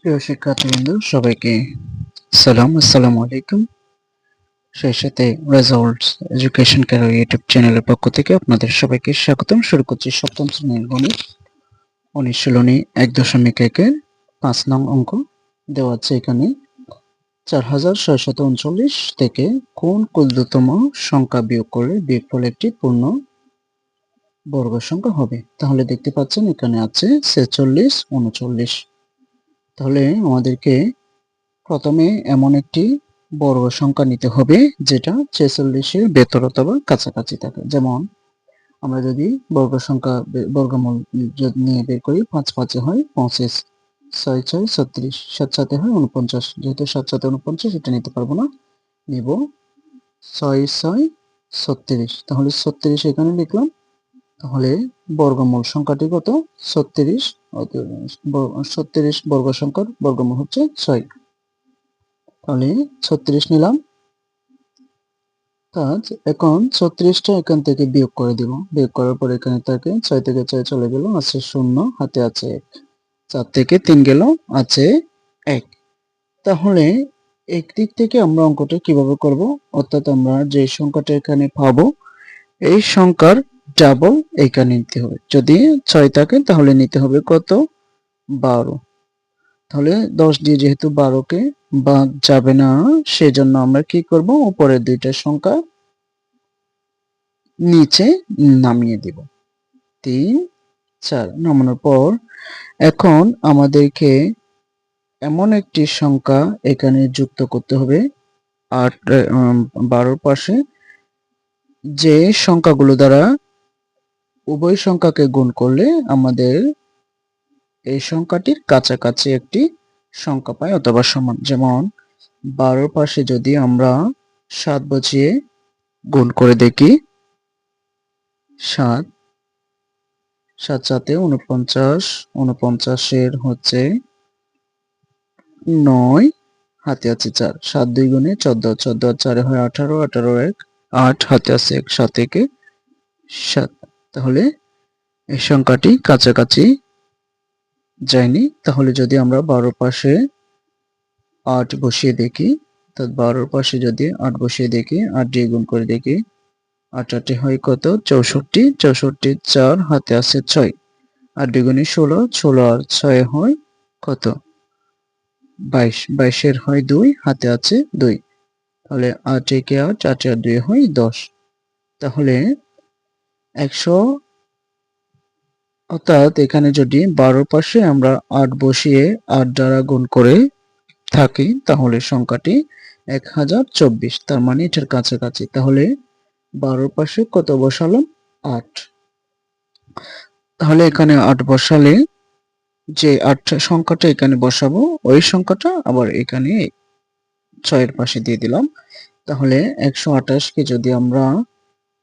প্রিয় শিক্ষার্থীবৃন্দ, সবাইকে আসসালামু আলাইকুম। সেই সাথে রেজাল্টস এডুকেশন ক্যারিয়ার ইউটিউব চ্যানেলের পক্ষ থেকে আপনাদের সবাইকে স্বাগতম। শুরু করছি সপ্তম শ্রেণীর গণিত অনুশীলনী 1.1-এর 5 নং অঙ্ক। দেওয়া আছে এখানে 4639 থেকে কোন ক্ষুদ্রতম সংখ্যা বিয়োগ করলে বিয়োগফল একটি পূর্ণ বর্গ সংখ্যা হবে। তাহলে দেখতে পাচ্ছেন এখানে আছে 46, 39। তাহলে আমাদেরকে প্রথমে এমন একটি বর্গ সংখ্যা নিতে হবে যেটা 46-এর ভেতর অথবা কাছাকাছি থাকে। যেমন আমরা যদি বর্গ সংখ্যা বর্গমূল নিয়ে বের করি, 5 5 হয় 25, 6 6 36, 7 7 হয় 49। যেহেতু 7 7 49 এটা নিতে পারবো না, নিব 6 6 36। তাহলে 36 এখানে লিখলাম। তাহলে বর্গমূল সংখ্যাটি কত? 36। 36 বর্গ সংখ্যার বর্গমূল হচ্ছে 6। তাহলে 36 নিলাম। কাজ এখন 36টা এখান থেকে বিয়োগ করে দিব। বিয়োগ করার পর এখানে থাকে 6 থেকে 6 চলে গেল, আছে 0, হাতে আছে 1। 4 থেকে 3 গেল, আছে 1। তাহলে একদিক থেকে আমরা অঙ্কটা কিভাবে করব? অর্থাৎ আমরা যে সংখ্যাটা এখানে পাবো এই সংখ্যার ডাবল এখানে নিতে হবে। যদি 6 থাকে তাহলে নিতে হবে কত? 12। তাহলে 10 দিয়ে যেহেতু 12কে বাদ যাবে না, সেজন্য আমরা কি করব? উপরের দুইটা সংখ্যা নিচে নামিয়ে দিব। 3 4 নামানোর পর এখন আমাদেরকে এমন একটি সংখ্যা এখানে যুক্ত করতে হবে 12 পাশে, যে সংখ্যাগুলো দ্বারা উভয় সংখ্যাকে গুণ করলে আমাদের এই সংখ্যাটির কাছাকাছি একটি সংখ্যা পাই অথবা সমান। যেমন 12 পাশে যদি আমরা 7 বসিয়ে গুণ করে দেখি, 7 7 7 49, 49-এর হচ্ছে 9, হাতে আছে 4। 7 2 গুণে 14, 14 আর 4 হয় 18, 18 1 8, হাতে আছে 1, 7 1 7। তাহলে এই সংখ্যাটি কাছাকাছি যায়নি। তাহলে যদি আমরা 12 পাশে 8 বসিয়ে দেখি, অর্থাৎ 12 পাশে যদি 8 বসিয়ে দেখি, 8 দিয়ে গুণ করে দেখি, 8 8 হয় কত? 64, 64 4, হাতে আছে 6। 8 2 গুণে 16, 16 আর 6 হয় কত? 22, 22-এর হয় 2, হাতে আছে 2। তাহলে 8 একে 8, 8 আর 2 হয় 10। তাহলে 100, অর্থাৎ এখানে যদি 12 পাশে আমরা 8 বসিয়ে 8 দ্বারা গুণ করে থাকি তাহলে সংখ্যাটি 1024। তার মানে এটার কাছাকাছি। তাহলে 12 পাশে কত বসালাম? 8। তাহলে এখানে 8 বসালে যে 8 সংখ্যাটা এখানে বসাবো ওই সংখ্যাটা আবার এখানে 6 এর পাশে দিয়ে দিলাম। তাহলে 128 কে যদি আমরা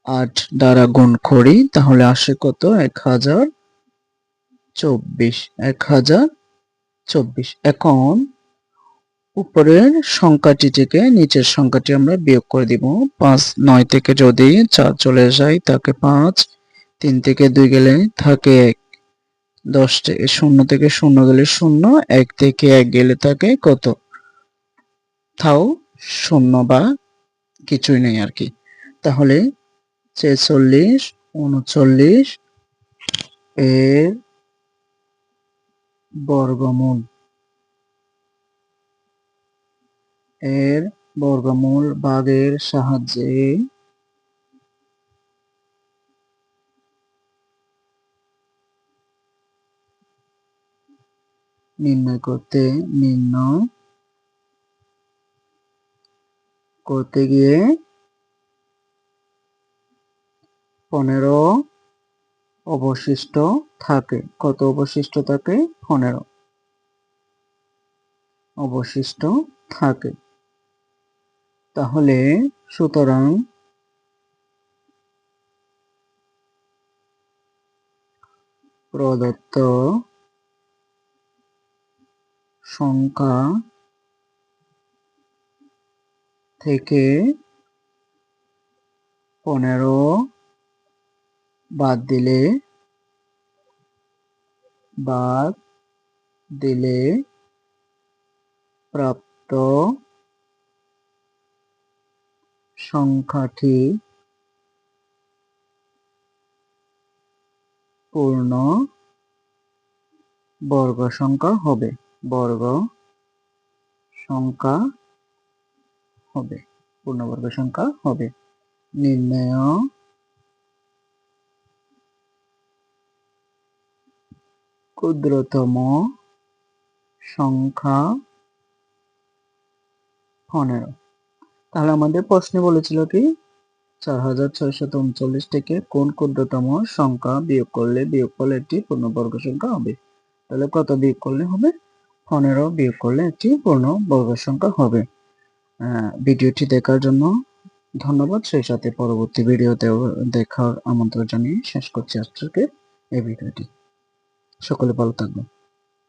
8 দ্বারা গুণ করি তাহলে আসে কত? 1024, 1024। এখন উপরের সংখ্যাটি থেকে নিচের সংখ্যাটি আমরা বিয়োগ করে দিব। 5 9 থেকে যদি 4 চলে যায় থাকে 5, 3 থেকে 2 গেলে থাকে 1, 10 থেকে 0 থেকে 0 গেলে 0, 1 থেকে 1 গেলে থাকে কত? তাও 0 বা কিছুই নেই আর কি। তাহলে 46 39 এর বর্গমূল, এর বর্গমূল ভাগের সাহায্যে নির্ণয় করতে গিয়ে 15 অবশিষ্ট থাকে। কত অবশিষ্ট থাকে? 15 অবশিষ্ট থাকে। তাহলে সুতরাং প্রদত্ত সংখ্যা থেকে 15 বাদ দিলে প্রাপ্ত সংখ্যাটি পূর্ণ বর্গ সংখ্যা হবে। বর্গ সংখ্যা হবে, পূর্ণবর্গ সংখ্যা হবে। নির্ণয় ক্ষুদ্রতম সংখ্যা 15। তাহলে আমাদের প্রশ্নে বলেছিল কি 4639 থেকে কোন ক্ষুদ্রতম সংখ্যা বিয়োগ করলে বিয়োগফল একটি পূর্ণবর্গ সংখ্যা হবে। তাহলে কত বিয়োগ করলে হবে? 15 বিয়োগ করলে একটি পূর্ণবর্গ সংখ্যা হবে। ভিডিওটি দেখার জন্য ধন্যবাদ। সেই সাথে পরবর্তী ভিডিওতে দেখার আমন্ত্রণ জানিয়ে শেষ করছি আজকে এই ভিডিওটি। সকলে ভালো থাকবেন।